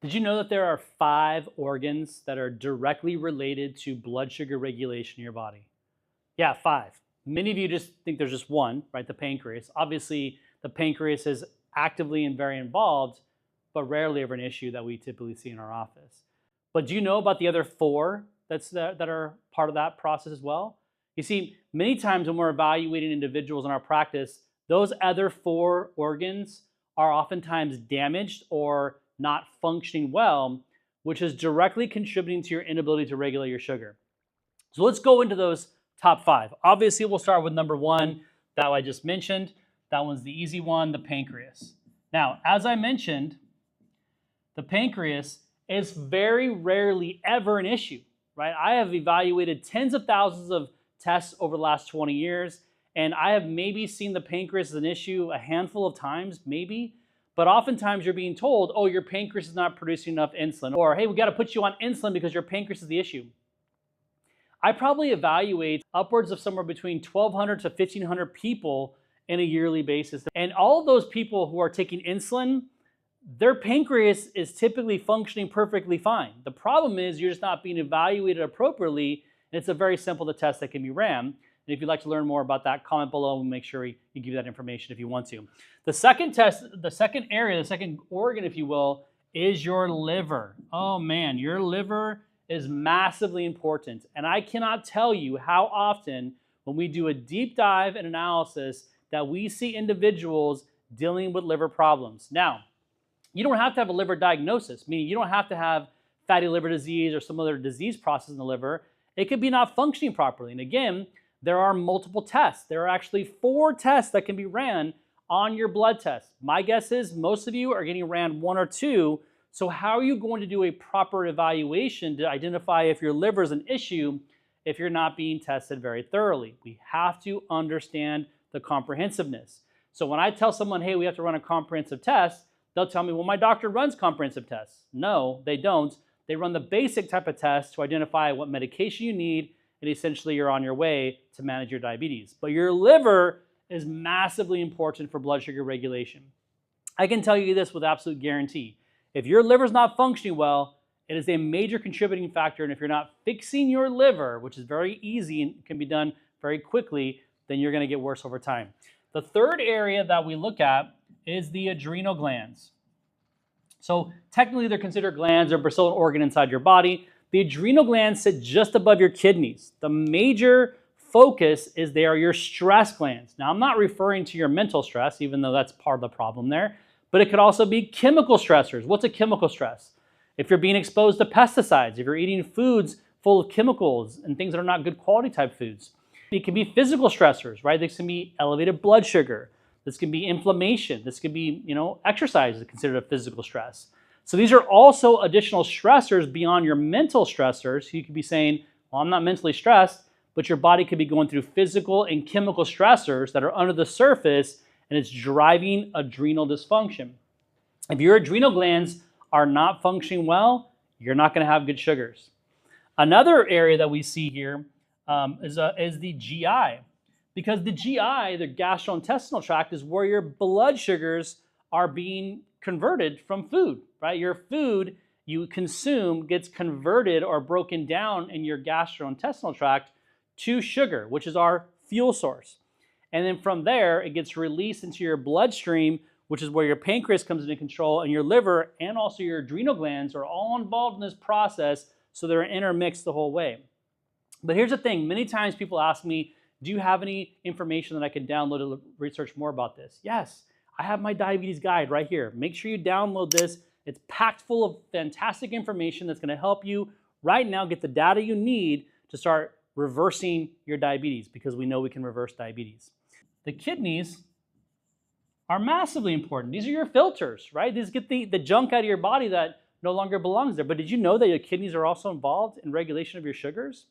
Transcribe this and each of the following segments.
Did you know that there are 5 organs that are directly related to blood sugar regulation in your body? Yeah, 5. Many of you just think there's just one, right? The pancreas. Obviously, the pancreas is actively and very involved, but rarely ever an issue that we typically see in our office. But do you know about the other 4 that are part of that process as well? You see, many times when we're evaluating individuals in our practice, those other 4 organs are oftentimes damaged or not functioning well, which is directly contributing to your inability to regulate your sugar. So let's go into those top 5. Obviously, we'll start with number 1 that I just mentioned. That one's the easy one, the pancreas. Now, as I mentioned, the pancreas is very rarely ever an issue, right? I have evaluated tens of thousands of tests over the last 20 years, and I have maybe seen the pancreas as an issue a handful of times, maybe. But oftentimes you're being told, oh, your pancreas is not producing enough insulin, or hey, we got to put you on insulin because your pancreas is the issue. I probably evaluate upwards of somewhere between 1,200 to 1,500 people in a yearly basis. And all of those people who are taking insulin, their pancreas is typically functioning perfectly fine. The problem is you're just not being evaluated appropriately, and it's a very simple test that can be ran. And if you'd like to learn more about that, comment below and we'll make sure you give you that information if you want to. The second test, the second area, the second organ, if you will, is your liver. Oh man, your liver is massively important. And I cannot tell you how often when we do a deep dive and analysis that we see individuals dealing with liver problems. Now, you don't have to have a liver diagnosis, meaning you don't have to have fatty liver disease or some other disease process in the liver. It could be not functioning properly. And again, there are multiple tests. There are actually 4 tests that can be ran on your blood test. My guess is most of you are getting ran 1 or 2. So how are you going to do a proper evaluation to identify if your liver is an issue if you're not being tested very thoroughly? We have to understand the comprehensiveness. So when I tell someone, hey, we have to run a comprehensive test, they'll tell me, well, my doctor runs comprehensive tests. No, they don't. They run the basic type of test to identify what medication you need, and essentially you're on your way to manage your diabetes. But your liver is massively important for blood sugar regulation. I can tell you this with absolute guarantee. If your liver is not functioning well, it is a major contributing factor, and if you're not fixing your liver, which is very easy and can be done very quickly, then you're going to get worse over time. The third area that we look at is the adrenal glands. So technically they're considered glands. They're still an organ inside your body. The adrenal glands sit just above your kidneys. The major focus is they are your stress glands. Now, I'm not referring to your mental stress, even though that's part of the problem there, but it could also be chemical stressors. What's a chemical stress? If you're being exposed to pesticides, if you're eating foods full of chemicals and things that are not good quality type foods. It can be physical stressors, right? This can be elevated blood sugar. This can be inflammation. This could be, exercise is considered a physical stress. So these are also additional stressors beyond your mental stressors. You could be saying, well, I'm not mentally stressed, but your body could be going through physical and chemical stressors that are under the surface, and it's driving adrenal dysfunction. If your adrenal glands are not functioning well, you're not going to have good sugars. Another area that we see here is the GI. Because the GI, the gastrointestinal tract, is where your blood sugars are being converted from food, right? Your food you consume gets converted or broken down in your gastrointestinal tract to sugar, which is our fuel source. And then from there, it gets released into your bloodstream, which is where your pancreas comes into control, and your liver and also your adrenal glands are all involved in this process, so they're intermixed the whole way. But here's the thing, many times people ask me, do you have any information that I can download to research more about this? Yes, I have my diabetes guide right here. Make sure you download this. It's packed full of fantastic information that's going to help you right now get the data you need to start reversing your diabetes, because we know we can reverse diabetes. The kidneys are massively important. These are your filters, right? These get the junk out of your body that no longer belongs there. But did you know that your kidneys are also involved in regulation of your sugars?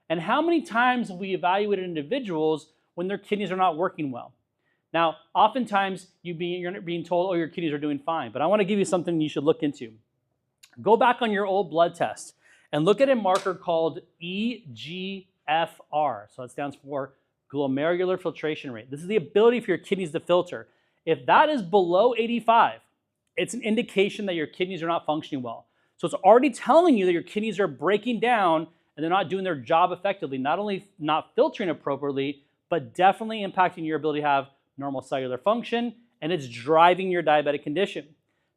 And how many times have we evaluated individuals when their kidneys are not working well? Now, oftentimes you're being told, oh, your kidneys are doing fine. But I want to give you something you should look into. Go back on your old blood test and look at a marker called EGFR. So it stands for glomerular filtration rate. This is the ability for your kidneys to filter. If that is below 85, it's an indication that your kidneys are not functioning well. So it's already telling you that your kidneys are breaking down and they're not doing their job effectively, not only not filtering appropriately, but definitely impacting your ability to have normal cellular function, and it's driving your diabetic condition.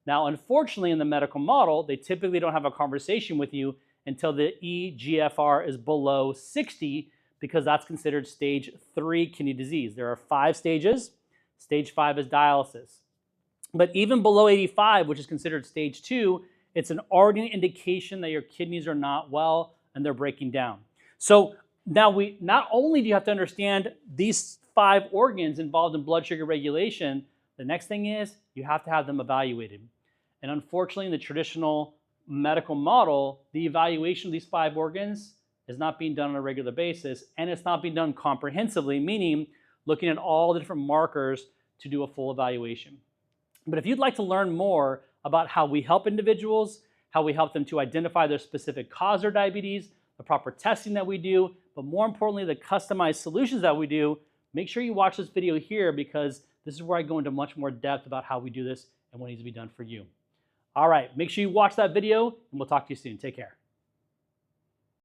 Now, unfortunately, in the medical model, they typically don't have a conversation with you until the eGFR is below 60, because that's considered stage 3 kidney disease. There are 5 stages. Stage 5 is dialysis. But even below 85, which is considered stage 2, it's an already indication that your kidneys are not well and they're breaking down. So now not only do you have to understand these 5 organs involved in blood sugar regulation, the next thing is you have to have them evaluated. And unfortunately, in the traditional medical model, the evaluation of these 5 organs is not being done on a regular basis, and it's not being done comprehensively, meaning looking at all the different markers to do a full evaluation. But if you'd like to learn more about how we help individuals, how we help them to identify their specific cause of diabetes, the proper testing that we do, but more importantly, the customized solutions that we do, make sure you watch this video here, because this is where I go into much more depth about how we do this and what needs to be done for you. All right, make sure you watch that video, and we'll talk to you soon. Take care.